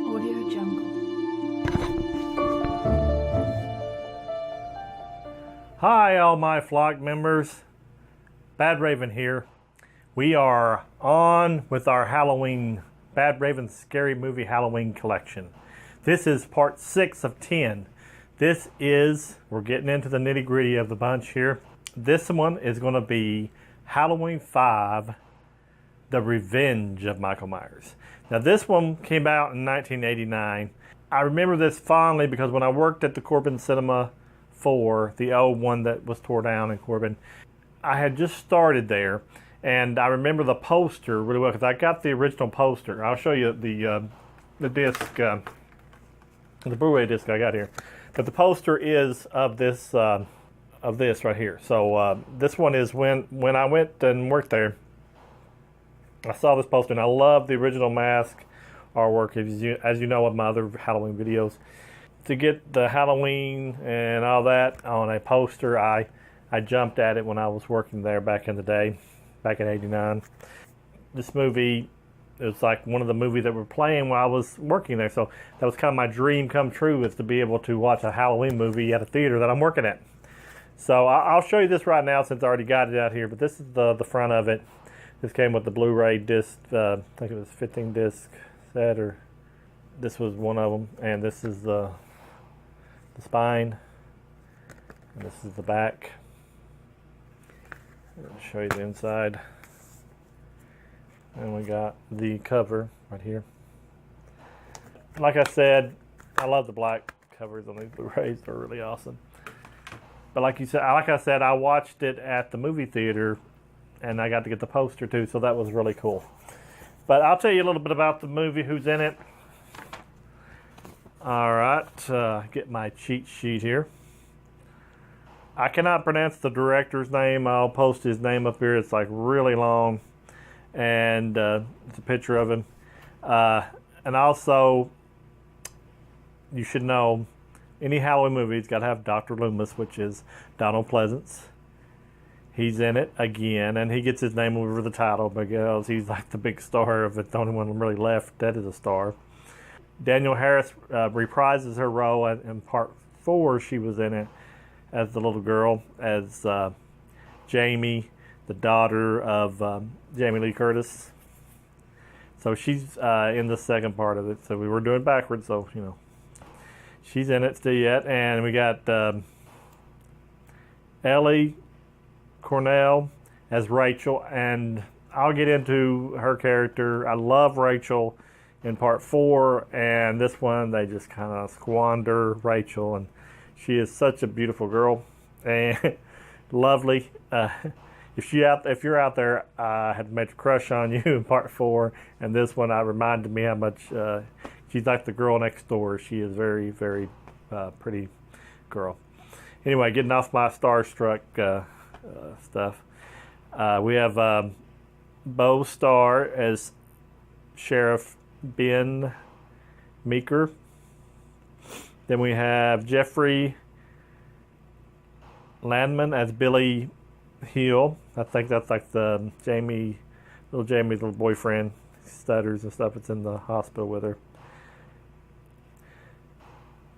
Audio Jungle. Hi, all my flock members. Badraven here. We are on with our Halloween, Badraven Scary Movie Halloween collection. This is part 6 of 10. We're getting into the nitty gritty of the bunch here. This one is going to be Halloween 5, The Revenge of Michael Myers. Now this one came out in 1989. I remember this fondly because when I worked at the Corbin Cinema 4, the old one that was tore down in Corbin, I had just started there, and I remember the poster really well because I got the original poster. I'll show you the disc, the Blu-ray disc I got here. But the poster is of this right here. So this one is when I went and worked there. I saw this poster and I love the original mask artwork, as you know of my other Halloween videos. To get the Halloween and all that on a poster, I jumped at it when I was working there back in the day, back in '89. This movie, it was like one of the movies that were playing while I was working there. So that was kind of my dream come true, is to be able to watch a Halloween movie at a theater that I'm working at. So I'll show you this right now since I already got it out here. But this is the front of it. This came with the Blu-ray disc. I think it was 15 disc set, or this was one of them. And this is the spine. And this is the back. I'll show you the inside. And we got the cover right here. Like I said, I love the black covers on these Blu-rays. They're really awesome. But like I said, I watched it at the movie theater, and I got to get the poster too, so that was really cool. But I'll tell you a little bit about the movie, who's in it. All right, get my cheat sheet here. I cannot pronounce the director's name. I'll post his name up here. It's like really long, and it's a picture of him. And also, you should know, any Halloween movie's got to have Dr. Loomis, which is Donald Pleasance. He's in it again, and he gets his name over the title because he's like the big star of it. The only one really left that is a star. Danielle Harris reprises her role in part 4. She was in it as the little girl, as Jamie, the daughter of Jamie Lee Curtis. So she's in the second part of it. So we were doing backwards, so you know. She's in it still yet. And we got Ellie Cornell as Rachel, and I'll get into her character. I love Rachel in part 4, and this one they just kind of squander Rachel, and she is such a beautiful girl and lovely. If you're out there, I had made a crush on you in part 4, and this one I reminded me how much she's like the girl next door. She is very, very pretty girl. Anyway, getting off my starstruck stuff. We have Bo Starr as Sheriff Ben Meeker. Then we have Jeffrey Landman as Billy Hill. I think that's like the Jamie's little boyfriend. He stutters and stuff. It's in the hospital with her.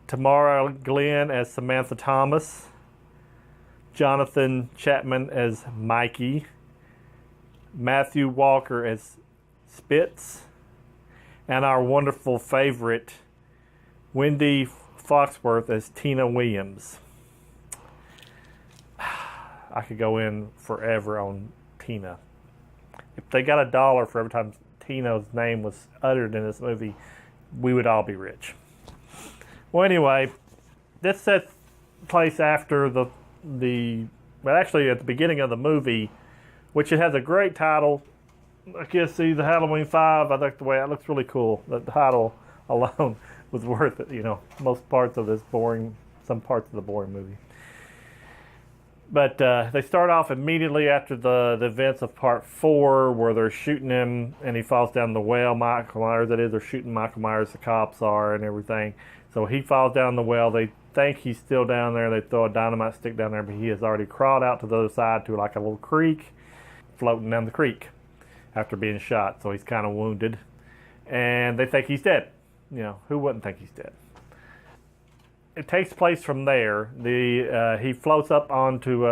Tamara Glenn as Samantha Thomas. Jonathan Chapman as Mikey. Matthew Walker as Spitz. And our wonderful favorite, Wendy Foxworth as Tina Williams. I could go in forever on Tina. If they got $1 for every time Tina's name was uttered in this movie, we would all be rich. Well, anyway, this sets place after but actually at the beginning of the movie, which it has a great title. I guess see the Halloween 5. I think the way it looks really cool. The title alone was worth it. You know, most parts of this boring, some parts of the boring movie. But they start off immediately after the events of part 4, where they're shooting him and he falls down the well. Michael Myers, that is, they're shooting Michael Myers, the cops are, and everything. So he falls down the well. They think he's still down there. They throw a dynamite stick down there, but he has already crawled out to the other side to like a little creek, floating down the creek. after being shot, so he's kind of wounded. And they think he's dead. Who wouldn't think he's dead? It takes place from there. He floats up onto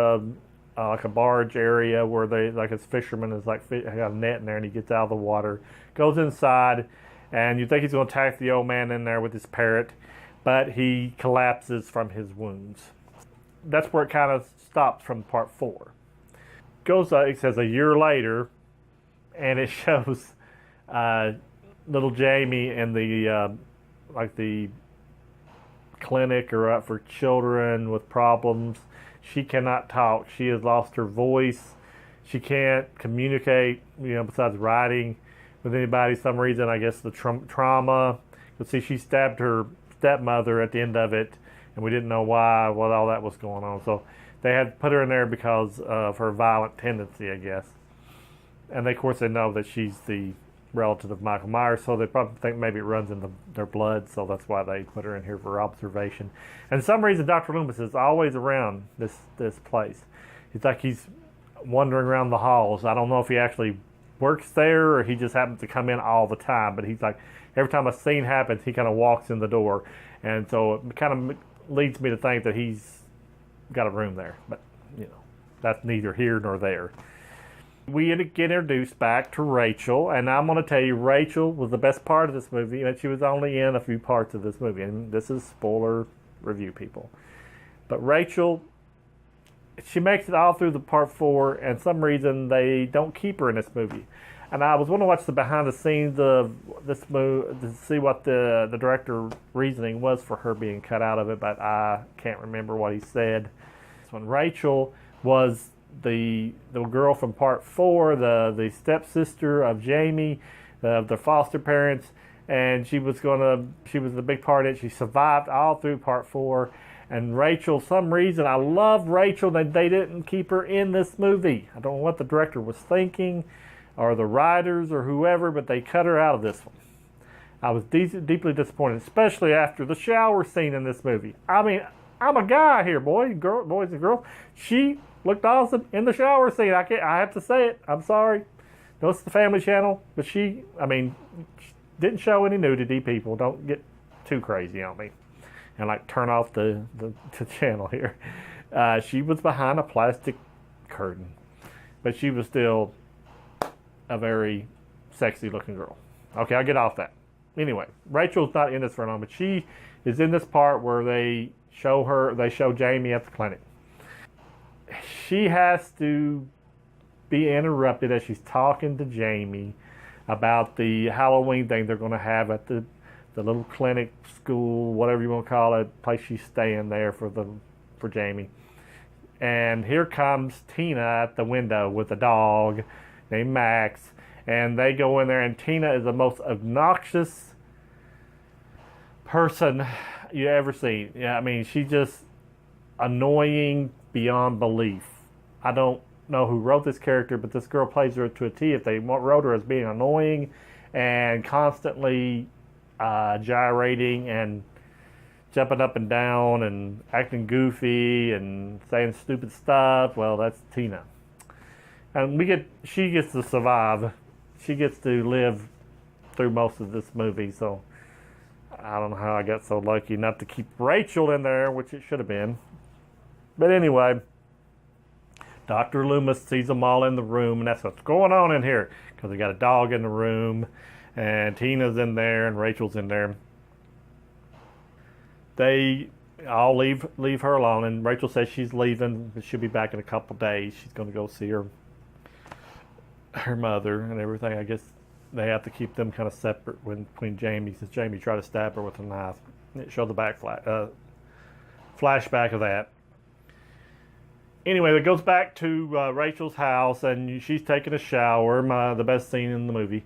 like a barge area where his fisherman is got a net in there, and he gets out of the water, goes inside, and you think he's going to attack the old man in there with his parrot, but he collapses from his wounds. That's where it kind of stops from part 4. It says a year later, and it shows little Jamie in the the clinic or up for children with problems. She cannot talk. She has lost her voice. She can't communicate, besides writing with anybody. For some reason, I guess the trauma. You'll see she stabbed her stepmother at the end of it, and we didn't know why, what all that was going on. So they had put her in there because of her violent tendency, I guess. And of course, they know that she's the relative of Michael Myers, so they probably think maybe it runs in their blood, so that's why they put her in here for observation. And for some reason, Dr. Loomis is always around this place. It's like he's wandering around the halls. I don't know if he actually works there or he just happens to come in all the time, but he's like, every time a scene happens, he kind of walks in the door. And so it kind of leads me to think that he's got a room there, but that's neither here nor there. We get introduced back to Rachel, and I'm going to tell you, Rachel was the best part of this movie, and she was only in a few parts of this movie, and this is spoiler review, people. But Rachel, she makes it all through the part 4, and some reason they don't keep her in this movie. And I was going to watch the behind the scenes of this movie to see what the director reasoning was for her being cut out of it, but I can't remember what he said. When Rachel was the girl from part 4, the stepsister of Jamie, the foster parents, and she was the big part of it. She survived all through part 4. And Rachel, some reason, I love Rachel, that they didn't keep her in this movie. I don't know what the director was thinking, or the writers, or whoever, but they cut her out of this one. I was deeply disappointed, especially after the shower scene in this movie. I mean, I'm a guy here, boys and girls. She looked awesome in the shower scene. I have to say it. I'm sorry. No, it's the Family Channel, but she didn't show any nudity. People, don't get too crazy on me, and turn off the channel here. She was behind a plastic curtain, but she was still a very sexy looking girl. Okay, I'll get off that. Anyway, Rachel's not in this for long, but she is in this part where they show Jamie at the clinic. She has to be interrupted as she's talking to Jamie about the Halloween thing they're going to have at the little clinic, school, whatever you want to call it, place she's staying there for Jamie. And here comes Tina at the window with a dog named Max, and they go in there, and Tina is the most obnoxious person you ever seen. Yeah, I mean, she's just annoying beyond belief. I don't know who wrote this character, but this girl plays her to a T. If they wrote her as being annoying and constantly gyrating and jumping up and down and acting goofy and saying stupid stuff, well, that's Tina. And she gets to survive. She gets to live through most of this movie, so I don't know how I got so lucky not to keep Rachel in there, which it should have been. But anyway, Dr. Loomis sees them all in the room, and that's what's going on in here, because they got a dog in the room, and Tina's in there, and Rachel's in there. They all leave her alone, and Rachel says she's leaving, but she'll be back in a couple days. She's going to go see her mother and everything. I guess they have to keep them kind of separate between Jamie, since Jamie tried to stab her with a knife. It showed the flashback of that. Anyway, it goes back to Rachel's house, and she's taking a shower, the best scene in the movie.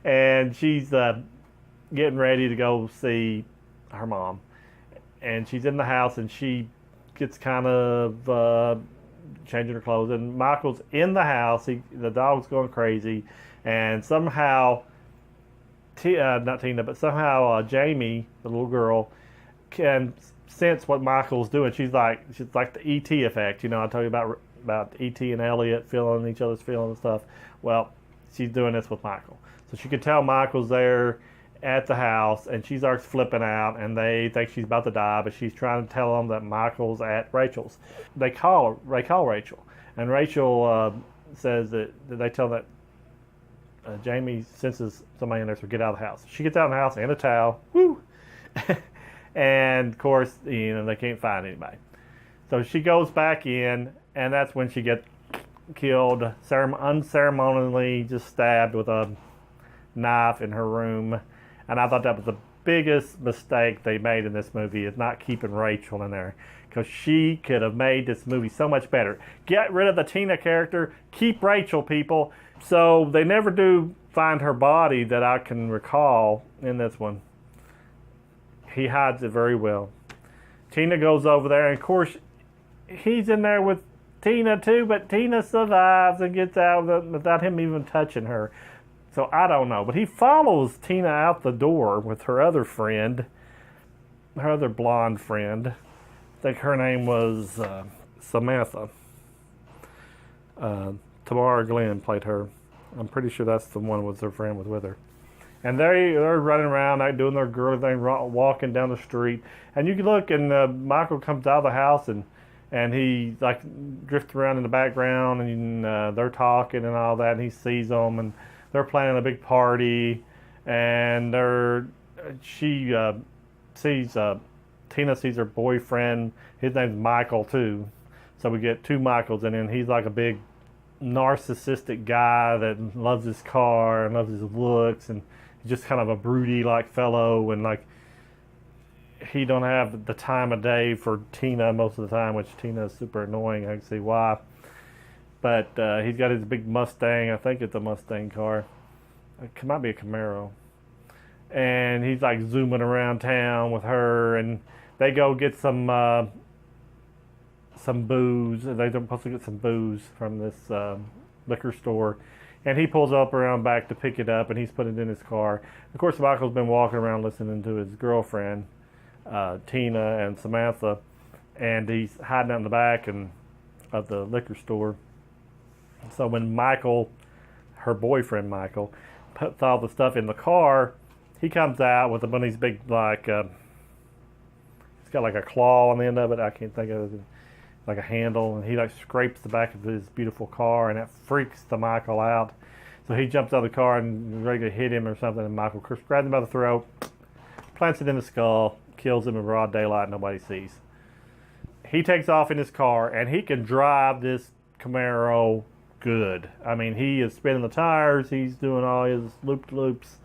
And she's getting ready to go see her mom. And she's in the house, and she gets kind of changing her clothes. And Michael's in the house. The dog's going crazy. And somehow, not Tina, but somehow Jamie, the little girl, can sense what Michael's doing. She's like the E.T. effect. I told you about about E.T. and Elliot feeling each other's feelings and stuff. Well, she's doing this with Michael. So she could tell Michael's there at the house, and she starts flipping out, and they think she's about to die, but she's trying to tell them that Michael's at Rachel's. They call Rachel, and Rachel says that they tell that Jamie senses somebody in there, so get out of the house. She gets out of the house in a towel, woo, and of course, they can't find anybody. So she goes back in, and that's when she gets killed, unceremoniously just stabbed with a knife in her room. And I thought that was the biggest mistake they made in this movie, is not keeping Rachel in there, because she could have made this movie so much better. Get rid of the Tina character, keep Rachel, people. So they never do find her body that I can recall in this one. He hides it very well. Tina goes over there, and of course, he's in there with Tina too, but Tina survives and gets out without him even touching her. So I don't know, but he follows Tina out the door with her other friend, her other blonde friend. I think her name was Samantha. Tamara Glenn played her. I'm pretty sure that's the one was her friend was with her. And they're running around, like doing their girly thing, walking down the street. And you can look, and Michael comes out of the house, and he like drifts around in the background, and they're talking and all that, and he sees them, and they're planning a big party, and Tina sees her boyfriend. His name's Michael too, so we get two Michaels, and then he's like a big narcissistic guy that loves his car and loves his looks, and he's just kind of a broody like fellow, and like he don't have the time of day for Tina most of the time, which Tina is super annoying. I can see why. But he's got his big Mustang. I think it's a Mustang car. It might be a Camaro. And he's like zooming around town with her, and they go get some booze. They're supposed to get some booze from this liquor store. And he pulls up around back to pick it up, and he's putting it in his car. Of course, Michael's been walking around listening to his girlfriend, Tina and Samantha, and he's hiding out in the back of the liquor store. So when Michael, her boyfriend Michael, puts all the stuff in the car, he comes out with one of these big, like, it's got like a claw on the end of it. I can't think of it. Like a handle, and he like scrapes the back of his beautiful car, and that freaks the Michael out. So he jumps out of the car and is ready to hit him or something, and Michael grabs him by the throat, plants it in the skull, kills him in broad daylight, nobody sees. He takes off in his car, and he can drive this Camaro good. I mean, he is spinning the tires, he's doing all his loop-loops,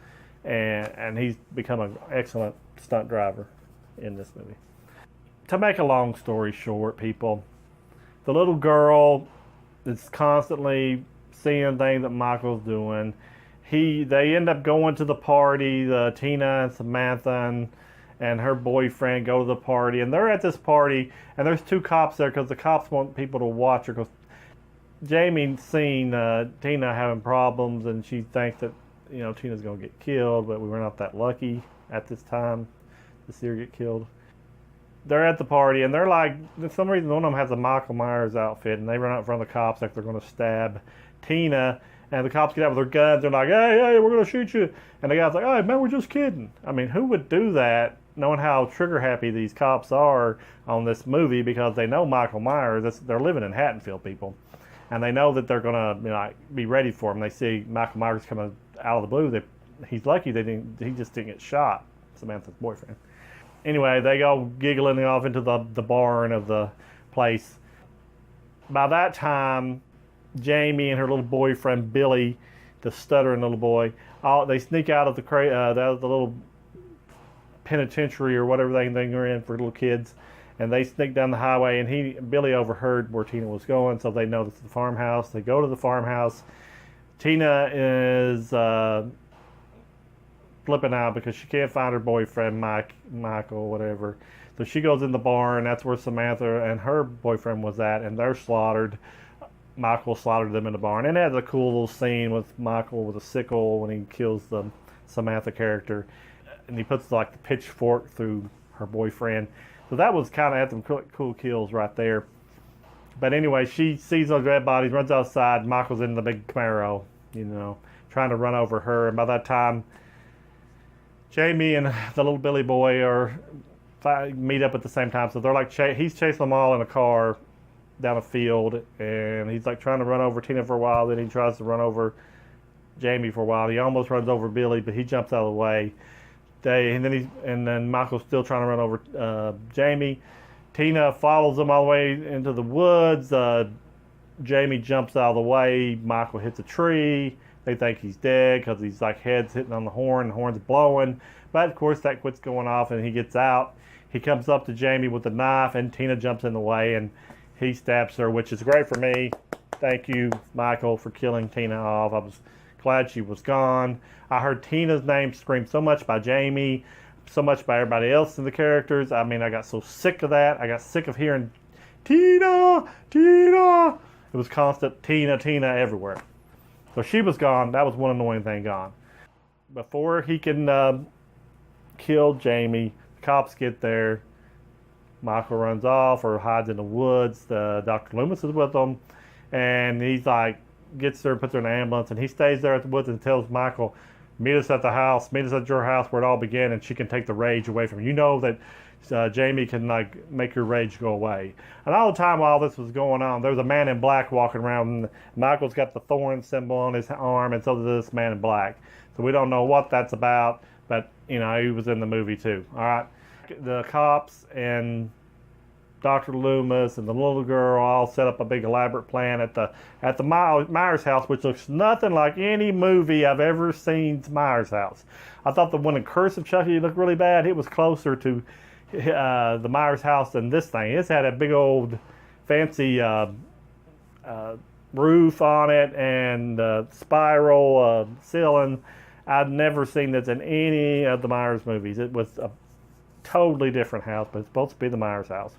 and he's become an excellent stunt driver in this movie. To make a long story short, people, the little girl is constantly seeing things that Michael's doing. They end up going to the party. Tina and Samantha and her boyfriend go to the party, and they're at this party, and there's two cops there because the cops want people to watch her, because Jamie's seen Tina having problems, and she thinks that Tina's going to get killed, but we were not that lucky at this time to see her get killed. They're at the party, and they're like, for some reason, one of them has a Michael Myers outfit, and they run out in front of the cops like they're going to stab Tina, and the cops get out with their guns. They're like, hey, we're going to shoot you. And the guy's like, hey, man, we're just kidding. I mean, who would do that, knowing how trigger-happy these cops are on this movie, because they know Michael Myers. They're living in Haddonfield, people, and they know that they're going to be ready for him. They see Michael Myers coming out of the blue. He's lucky he just didn't get shot, Samantha's boyfriend. Anyway, they go giggling off into the barn of the place. By that time, Jamie and her little boyfriend, Billy, the stuttering little boy, they sneak out of the little penitentiary or whatever they are in for little kids, and they sneak down the highway, and Billy overheard where Tina was going, so they know this is the farmhouse. They go to the farmhouse. Tina is flipping out because she can't find her boyfriend, Michael, whatever. So she goes in the barn. That's where Samantha and her boyfriend was at, and they're slaughtered. Michael slaughtered them in the barn. And it has a cool little scene with Michael with a sickle when he kills the Samantha character, and he puts like the pitchfork through her boyfriend. So that was kind of had some cool kills right there. But anyway, she sees those dead bodies, runs outside. Michael's in the big Camaro, trying to run over her. And by that time, Jamie and the little Billy boy meet up at the same time. So they're like, he's chasing them all in a car down a field, and he's like trying to run over Tina for a while. Then he tries to run over Jamie for a while. He almost runs over Billy, but he jumps out of the way. And then Michael's still trying to run over Jamie. Tina follows him all the way into the woods. Jamie jumps out of the way. Michael hits a tree. They think he's dead because he's like head's hitting on the horn, the horn's blowing. But of course that quits going off, and he gets out. He comes up to Jamie with a knife, and Tina jumps in the way, and he stabs her, which is great for me. Thank you, Michael, for killing Tina off. I was glad she was gone. I heard Tina's name screamed so much by Jamie, so much by everybody else in the characters. I mean, I got so sick of that. I got sick of hearing Tina, Tina. It was constant Tina, Tina everywhere. So she was gone. That was one annoying thing gone. Before he can kill Jamie, the cops get there. Michael runs off or hides in the woods. Dr. Loomis is with them. And he's like, gets her, puts her in an ambulance, and he stays there at the woods and tells Michael, meet us at the house, meet us at your house where it all began, and she can take the rage away from you. You know that Jamie can like make your rage go away. And all the time while this was going on, there was a man in black walking around, and Michael's got the thorn symbol on his arm, and so does this man in black. So we don't know what that's about, but he was in the movie too. All right, the cops and Dr. Loomis and the little girl all set up a big elaborate plan at the Myers house, which looks nothing like any movie I've ever seen's Myers house. I thought the one in Curse of Chucky looked really bad. It was closer to the Myers house than this thing. It's had a big old fancy roof on it and spiral ceiling. I've never seen this in any of the Myers movies. It was a totally different house, but it's supposed to be the Myers house.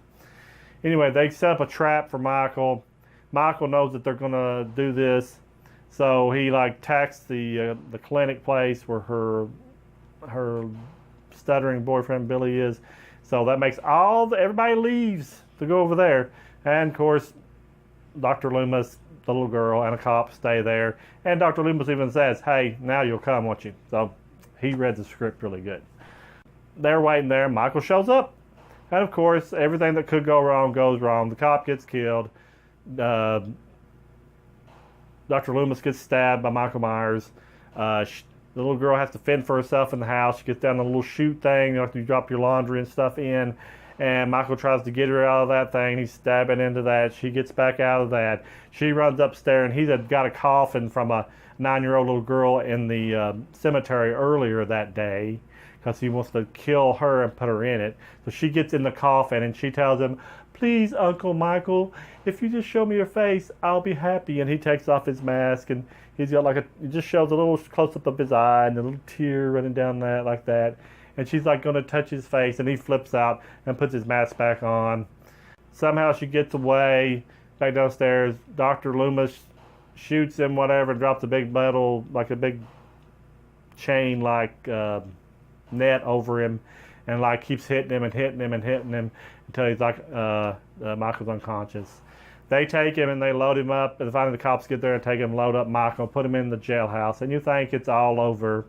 Anyway, they set up a trap for Michael. Michael knows that they're going to do this, so he like attacks the clinic place where her stuttering boyfriend Billy is. So that makes everybody leaves to go over there, and of course, Dr. Loomis, the little girl, and a cop stay there. And Dr. Loomis even says, "Hey, now you'll come, won't you?" So he read the script really good. They're waiting there. Michael shows up. And of course, everything that could go wrong goes wrong. The cop gets killed. Dr. Loomis gets stabbed by Michael Myers. The little girl has to fend for herself in the house. She gets down the little chute thing. You drop your laundry and stuff in. And Michael tries to get her out of that thing. He's stabbing into that. She gets back out of that. She runs upstairs, and he's got a coffin from a 9-year-old little girl in the cemetery earlier that day, because he wants to kill her and put her in it. So she gets in the coffin, and she tells him, "Please, Uncle Michael, if you just show me your face, I'll be happy." And he takes off his mask, and he's got he just shows a little close-up of his eye and a little tear running down that like that. And she's like going to touch his face, and he flips out and puts his mask back on. Somehow she gets away back downstairs. Dr. Loomis shoots him, whatever, drops a big metal, like a big chain, net over him, and keeps hitting him until he's Michael's unconscious. They take him and they load him up, and finally the cops get there and take him, load up Michael, put him in the jailhouse, and you think it's all over,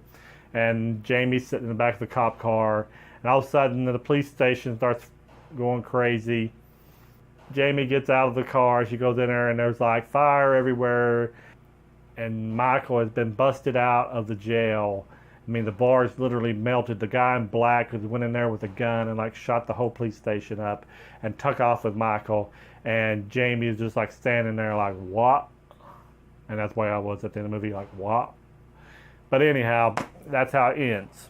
and Jamie's sitting in the back of the cop car, and all of a sudden the police station starts going crazy. Jamie gets out of the car, she goes in there, and there's fire everywhere, and Michael has been busted out of the jail. I mean, the bars literally melted. The guy in black went in there with a gun and shot the whole police station up and took off with Michael. And Jamie is just standing there what? And that's why I was at the end of the movie, what? But anyhow, that's how it ends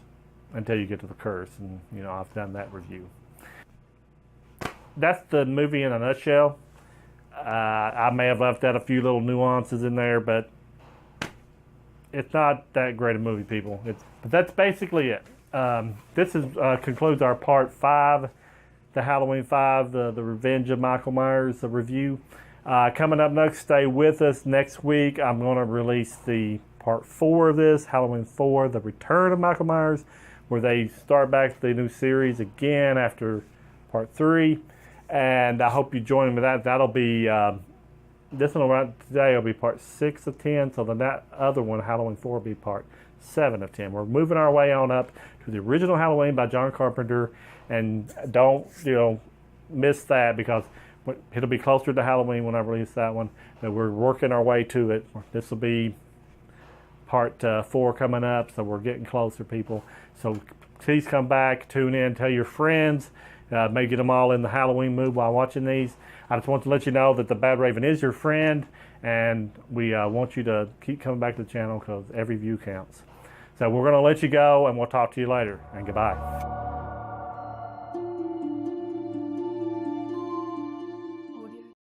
until you get to the curse. And, I've done that review. That's the movie in a nutshell. I may have left out a few little nuances in there, but it's not that great a movie, people. But that's basically it. This concludes our part 5, the Halloween 5, the Revenge of Michael Myers review. Coming up next, stay with us. Next week, I'm going to release the part 4 of this, Halloween 4, the Return of Michael Myers, where they start back the new series again after part 3. And I hope you join me with that. That'll be, this one around today will be part 6 of 10. So then that other one, Halloween 4, will be part 7 of 10. We're moving our way on up to the original Halloween by John Carpenter. And don't, miss that, because it'll be closer to Halloween when I release that one. But we're working our way to it. This will be part 4 coming up, so we're getting closer, people. So please come back, tune in, tell your friends, maybe get them all in the Halloween mood while watching these. I just want to let you know that the Badraven is your friend, and we want you to keep coming back to the channel because every view counts. So we're going to let you go, and we'll talk to you later, and goodbye.